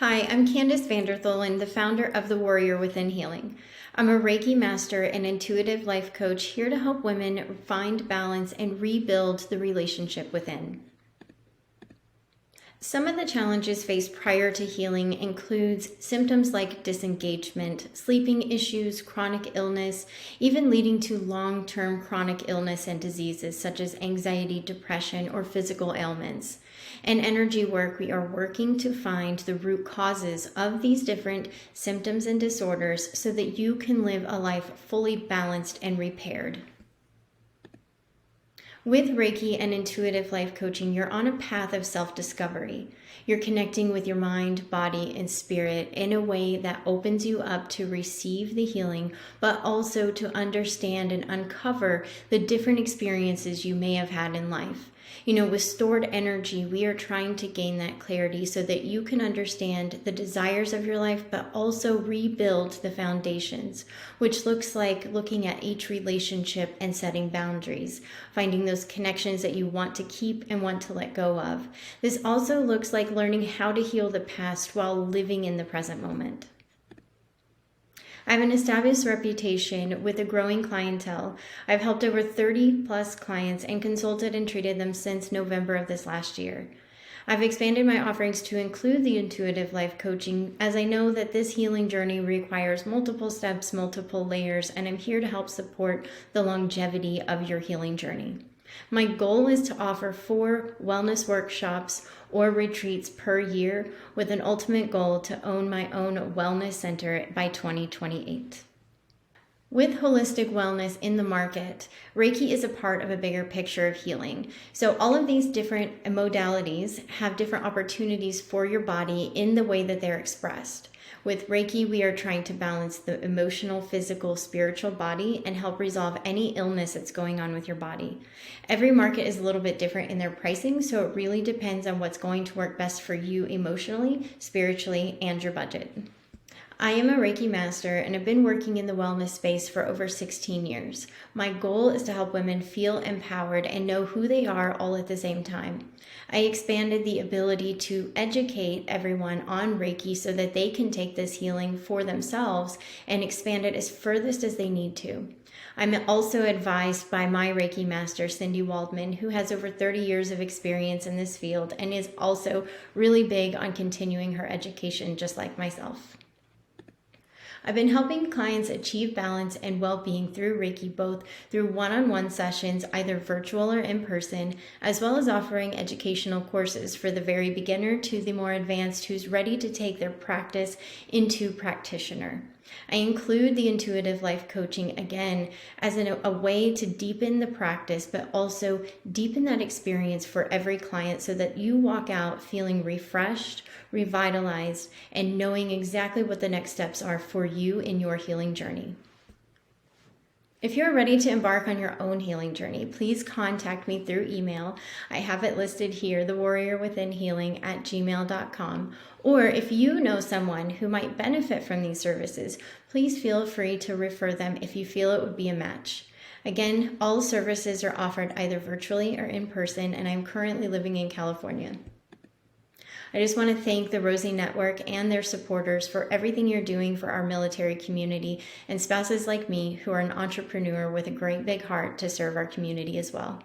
Hi, I'm Candace Vanderthulin, the founder of The Warrior Within Healing. I'm a Reiki master and intuitive life coach here to help women find balance and rebuild the relationship within. Some of the challenges faced prior to healing includes symptoms like disengagement, sleeping issues, chronic illness, even leading to long-term chronic illness and diseases such as anxiety, depression, or physical ailments. In energy work, we are working to find the root causes of these different symptoms and disorders so that you can live a life fully balanced and repaired. With Reiki and intuitive life coaching, you're on a path of self-discovery. You're connecting with your mind, body, and spirit in a way that opens you up to receive the healing, but also to understand and uncover the different experiences you may have had in life. With stored energy, we are trying to gain that clarity so that you can understand the desires of your life, but also rebuild the foundations, which looks like looking at each relationship and setting boundaries, finding those connections that you want to keep and want to let go of. This also looks like learning how to heal the past while living in the present moment. I have an established reputation with a growing clientele. I've helped over 30 plus clients and consulted and treated them since November of this last year. I've expanded my offerings to include the intuitive life coaching, as I know that this healing journey requires multiple steps, multiple layers, and I'm here to help support the longevity of your healing journey. My goal is to offer 4 wellness workshops or retreats per year with an ultimate goal to own my own wellness center by 2028. With holistic wellness in the market, Reiki is a part of a bigger picture of healing. So all of these different modalities have different opportunities for your body in the way that they're expressed. With Reiki, we are trying to balance the emotional, physical, spiritual body and help resolve any illness that's going on with your body. Every market is a little bit different in their pricing, so it really depends on what's going to work best for you emotionally, spiritually, and your budget. I am a Reiki master and have been working in the wellness space for over 16 years. My goal is to help women feel empowered and know who they are all at the same time. I expanded the ability to educate everyone on Reiki so that they can take this healing for themselves and expand it as furthest as they need to. I'm also advised by my Reiki master, Cindy Waldman, who has over 30 years of experience in this field and is also really big on continuing her education just like myself. I've been helping clients achieve balance and well-being through Reiki, both through one-on-one sessions, either virtual or in person, as well as offering educational courses for the very beginner to the more advanced who's ready to take their practice into practitioner. I include the intuitive life coaching again as a way to deepen the practice, but also deepen that experience for every client so that you walk out feeling refreshed, revitalized, and knowing exactly what the next steps are for you in your healing journey. If you're ready to embark on your own healing journey, please contact me through email. I have it listed here, thewarriorwithinhealing@gmail.com. Or if you know someone who might benefit from these services, please feel free to refer them if you feel it would be a match. Again, all services are offered either virtually or in person, and I'm currently living in California. I just want to thank the Rosie Network and their supporters for everything you're doing for our military community and spouses like me who are an entrepreneur with a great big heart to serve our community as well.